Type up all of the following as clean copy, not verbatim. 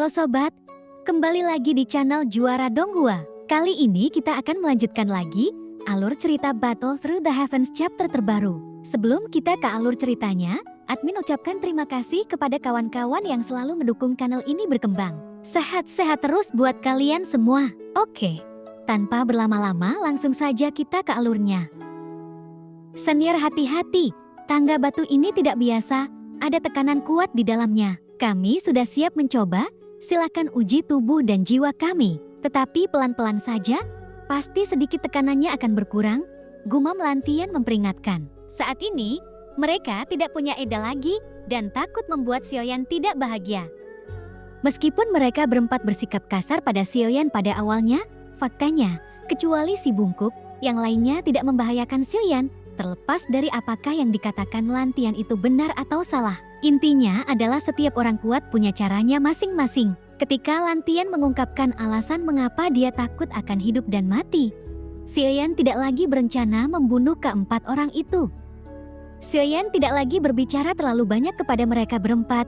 Halo sobat, kembali lagi di channel Juara Donghua. Kali ini kita akan melanjutkan lagi alur cerita Battle Through the Heavens chapter terbaru. Sebelum kita ke alur ceritanya, admin ucapkan terima kasih kepada kawan-kawan yang selalu mendukung channel ini berkembang. Sehat-sehat terus buat kalian semua. Oke, tanpa berlama-lama langsung saja kita ke alurnya. Senior hati-hati, tangga batu ini tidak biasa, ada tekanan kuat di dalamnya. Kami sudah siap mencoba, silakan uji tubuh dan jiwa kami. Tetapi pelan-pelan saja, pasti sedikit tekanannya akan berkurang, gumam Lantian memperingatkan. Saat ini, mereka tidak punya Eda lagi dan takut membuat Xiaoyan tidak bahagia. Meskipun mereka berempat bersikap kasar pada Xiaoyan pada awalnya, faktanya, kecuali si bungkuk, yang lainnya tidak membahayakan Xiaoyan, terlepas dari apakah yang dikatakan Lantian itu benar atau salah. Intinya adalah setiap orang kuat punya caranya masing-masing. Ketika Lantian mengungkapkan alasan mengapa dia takut akan hidup dan mati, Xiaoyan tidak lagi berencana membunuh keempat orang itu. Xiaoyan tidak lagi berbicara terlalu banyak kepada mereka berempat,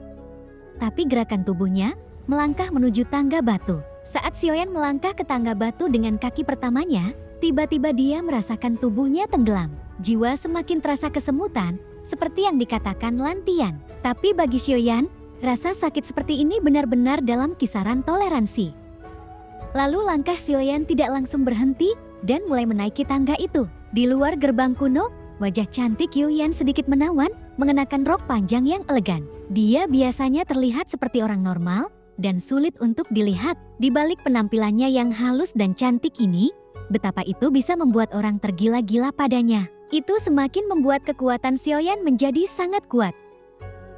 tapi gerakan tubuhnya melangkah menuju tangga batu. Saat Xiaoyan melangkah ke tangga batu dengan kaki pertamanya, tiba-tiba dia merasakan tubuhnya tenggelam. Jiwa semakin terasa kesemutan, seperti yang dikatakan Lantian. Tapi bagi Xiaoyan, rasa sakit seperti ini benar-benar dalam kisaran toleransi. Lalu langkah Xiaoyan tidak langsung berhenti dan mulai menaiki tangga itu. Di luar gerbang kuno, wajah cantik Yuyan sedikit menawan, mengenakan rok panjang yang elegan. Dia biasanya terlihat seperti orang normal dan sulit untuk dilihat. Di balik penampilannya yang halus dan cantik ini, betapa itu bisa membuat orang tergila-gila padanya. Itu semakin membuat kekuatan Xiaoyan menjadi sangat kuat.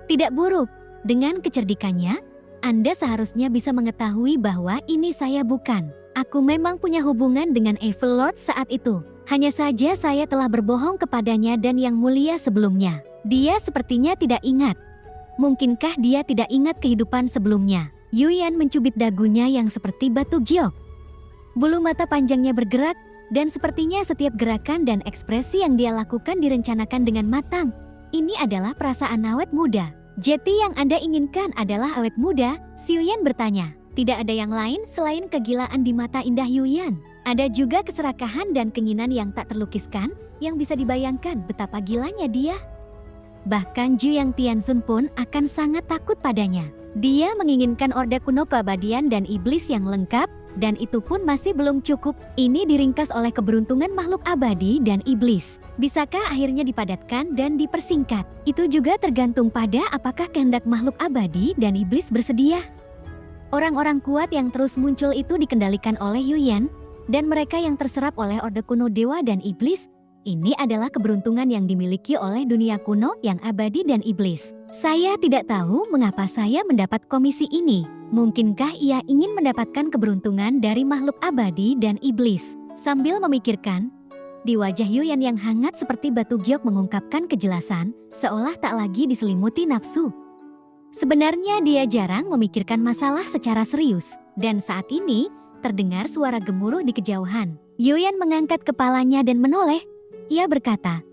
Tidak buruk, dengan kecerdikannya, Anda seharusnya bisa mengetahui bahwa ini saya bukan. Aku memang punya hubungan dengan Evil Lord saat itu. Hanya saja saya telah berbohong kepadanya dan yang mulia sebelumnya. Dia sepertinya tidak ingat. Mungkinkah dia tidak ingat kehidupan sebelumnya? Yuyan mencubit dagunya yang seperti batu giok. Bulu mata panjangnya bergerak, dan sepertinya setiap gerakan dan ekspresi yang dia lakukan direncanakan dengan matang. Ini adalah perasaan awet muda. Jeti yang Anda inginkan adalah awet muda? Xiaoyan bertanya. Tidak ada yang lain selain kegilaan di mata indah Yuyan. Ada juga keserakahan dan keinginan yang tak terlukiskan, yang bisa dibayangkan betapa gilanya dia. Bahkan Zhu Yang Tianzun pun akan sangat takut padanya. Dia menginginkan Orde Kuno Keabadian dan Iblis yang lengkap, dan itu pun masih belum cukup. Ini diringkas oleh keberuntungan makhluk abadi dan iblis. Bisakah akhirnya dipadatkan dan dipersingkat? Itu juga tergantung pada apakah kehendak makhluk abadi dan iblis bersedia. Orang-orang kuat yang terus muncul itu dikendalikan oleh Yuyan, dan mereka yang terserap oleh Orde Kuno Dewa dan Iblis. Ini adalah keberuntungan yang dimiliki oleh dunia kuno yang abadi dan iblis. Saya tidak tahu mengapa saya mendapat komisi ini. Mungkinkah ia ingin mendapatkan keberuntungan dari makhluk abadi dan iblis? Sambil memikirkan, di wajah Yuyan yang hangat seperti batu giok mengungkapkan kejelasan, seolah tak lagi diselimuti nafsu. Sebenarnya dia jarang memikirkan masalah secara serius, dan saat ini terdengar suara gemuruh di kejauhan. Yuyan mengangkat kepalanya dan menoleh. Ia berkata,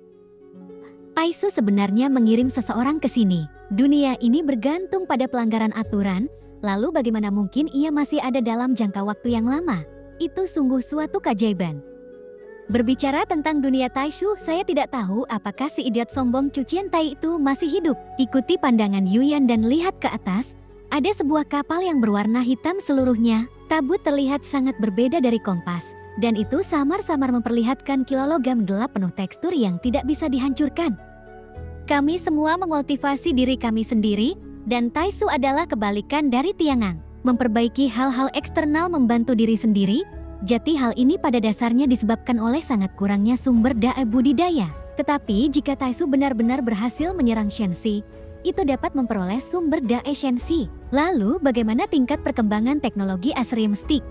Taisu sebenarnya mengirim seseorang ke sini. Dunia ini bergantung pada pelanggaran aturan, lalu bagaimana mungkin ia masih ada dalam jangka waktu yang lama? Itu sungguh suatu keajaiban. Berbicara tentang dunia Taishu, saya tidak tahu apakah si idiot sombong Cucian Tai itu masih hidup. Ikuti pandangan Yuyan dan lihat ke atas. Ada sebuah kapal yang berwarna hitam seluruhnya. Tabut terlihat sangat berbeda dari kompas, dan itu samar-samar memperlihatkan kilologam gelap penuh tekstur yang tidak bisa dihancurkan. Kami semua memotivasi diri kami sendiri, dan Taisu adalah kebalikan dari Tiangang. Memperbaiki hal-hal eksternal membantu diri sendiri. Jati hal ini pada dasarnya disebabkan oleh sangat kurangnya sumber daya budidaya. Tetapi jika Taisu benar-benar berhasil menyerang Shenxi, itu dapat memperoleh sumber daya Shenxi. Lalu bagaimana tingkat perkembangan teknologi Asrium Stick?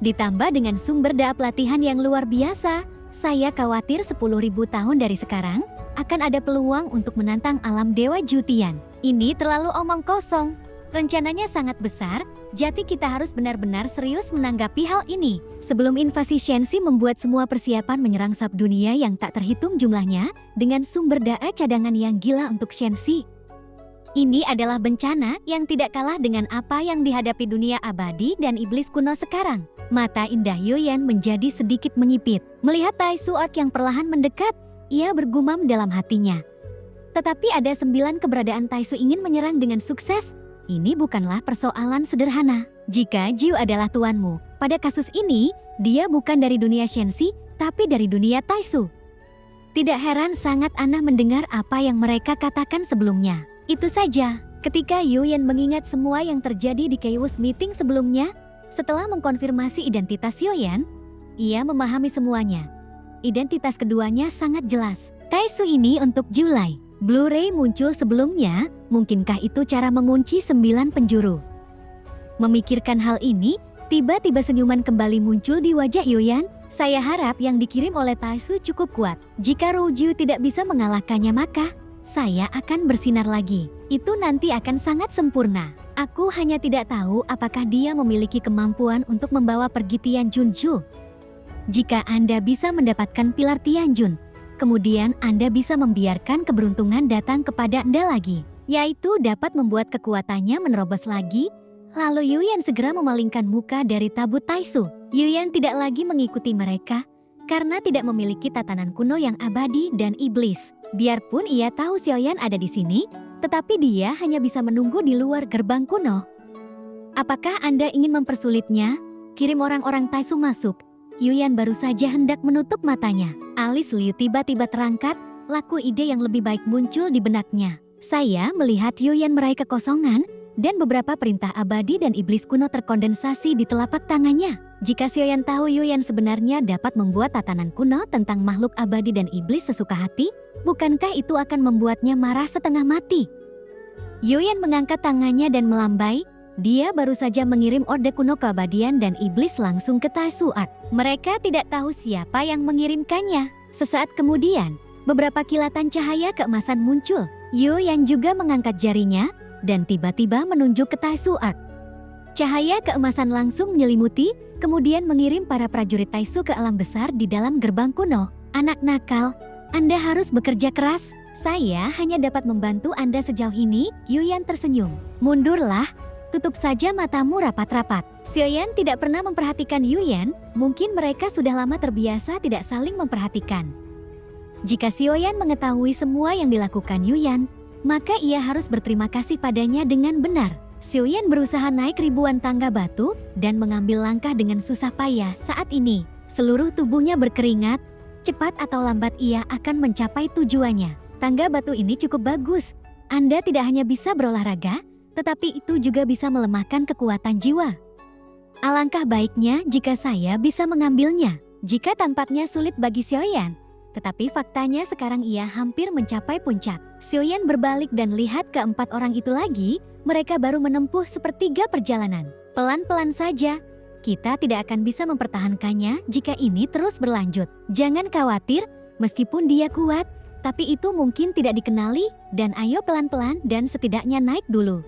Ditambah dengan sumber daya pelatihan yang luar biasa, saya khawatir 10.000 tahun dari sekarang, akan ada peluang untuk menantang alam Dewa Jutian. Ini terlalu omong kosong. Rencananya sangat besar, jadi kita harus benar-benar serius menanggapi hal ini. Sebelum invasi Shenxi membuat semua persiapan menyerang sub dunia yang tak terhitung jumlahnya, dengan sumber daya cadangan yang gila untuk Shenxi. Ini adalah bencana yang tidak kalah dengan apa yang dihadapi dunia abadi dan iblis kuno sekarang. Mata indah Yuyan menjadi sedikit menyipit. Melihat Tai Su Art yang perlahan mendekat, ia bergumam dalam hatinya. Tetapi ada 9 keberadaan Tai Su ingin menyerang dengan sukses. Ini bukanlah persoalan sederhana. Jika Jiu adalah tuanmu, pada kasus ini, dia bukan dari dunia Shenxi, tapi dari dunia Tai Su. Tidak heran sangat aneh mendengar apa yang mereka katakan sebelumnya. Itu saja, ketika Yuyan mengingat semua yang terjadi di Chaos Meeting sebelumnya, setelah mengkonfirmasi identitas Yuyan, ia memahami semuanya. Identitas keduanya sangat jelas. Tai Su ini untuk Julai. Blu-ray muncul sebelumnya, mungkinkah itu cara mengunci 9 penjuru? Memikirkan hal ini, tiba-tiba senyuman kembali muncul di wajah Yuyan. Saya harap yang dikirim oleh Tai Su cukup kuat. Jika Ruju tidak bisa mengalahkannya maka saya akan bersinar lagi. Itu nanti akan sangat sempurna. Aku hanya tidak tahu apakah dia memiliki kemampuan untuk membawa pergi Tianjunju. Jika Anda bisa mendapatkan pilar Tianjun, kemudian Anda bisa membiarkan keberuntungan datang kepada Anda lagi, yaitu dapat membuat kekuatannya menerobos lagi. Lalu Yuyan segera memalingkan muka dari tabut Tai Su. Yuyan tidak lagi mengikuti mereka karena tidak memiliki tatanan kuno yang abadi dan iblis. Biarpun ia tahu Xiaoyan ada di sini, tetapi dia hanya bisa menunggu di luar gerbang kuno. Apakah Anda ingin mempersulitnya? Kirim orang-orang Tai Su masuk. Yuyan baru saja hendak menutup matanya. Alis Liu tiba-tiba terangkat, laku ide yang lebih baik muncul di benaknya. Saya melihat Yuyan meraih kekosongan, dan beberapa perintah abadi dan iblis kuno terkondensasi di telapak tangannya. Jika Xiaoyan tahu Yuyan sebenarnya dapat membuat tatanan kuno tentang makhluk abadi dan iblis sesuka hati, bukankah itu akan membuatnya marah setengah mati? Yuyan mengangkat tangannya dan melambai. Dia baru saja mengirim orde kuno keabadian dan iblis langsung ke Tai Su Art. Mereka tidak tahu siapa yang mengirimkannya. Sesaat kemudian, beberapa kilatan cahaya keemasan muncul. Yuyan juga mengangkat jarinya dan tiba-tiba menunjuk ke Tai Su Art. Cahaya keemasan langsung menyelimuti, kemudian mengirim para prajurit Tai Su ke alam besar di dalam gerbang kuno. Anak nakal, Anda harus bekerja keras. Saya hanya dapat membantu Anda sejauh ini. Yuyan tersenyum. Mundurlah, tutup saja matamu rapat-rapat. Xiaoyan tidak pernah memperhatikan Yuyan, mungkin mereka sudah lama terbiasa tidak saling memperhatikan. Jika Xiaoyan mengetahui semua yang dilakukan Yuyan, maka ia harus berterima kasih padanya dengan benar. Xiaoyan berusaha naik ribuan tangga batu dan mengambil langkah dengan susah payah. Saat ini, seluruh tubuhnya berkeringat. Cepat atau lambat ia akan mencapai tujuannya. Tangga batu ini cukup bagus. Anda tidak hanya bisa berolahraga, tetapi itu juga bisa melemahkan kekuatan jiwa. Alangkah baiknya jika saya bisa mengambilnya. Jika tampaknya sulit bagi Xiaoyan, tetapi faktanya sekarang ia hampir mencapai puncak. Xiaoyan berbalik dan lihat keempat orang itu lagi. Mereka baru menempuh sepertiga perjalanan. Pelan-pelan saja. Kita tidak akan bisa mempertahankannya jika ini terus berlanjut. Jangan khawatir, meskipun dia kuat, tapi itu mungkin tidak dikenali, dan ayo pelan-pelan dan setidaknya naik dulu.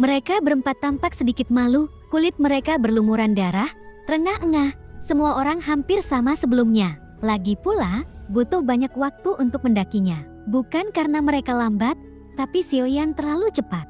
Mereka berempat tampak sedikit malu, kulit mereka berlumuran darah, terengah-engah. Semua orang hampir sama sebelumnya. Lagi pula, butuh banyak waktu untuk mendakinya. Bukan karena mereka lambat, tapi Xiaoyan terlalu cepat.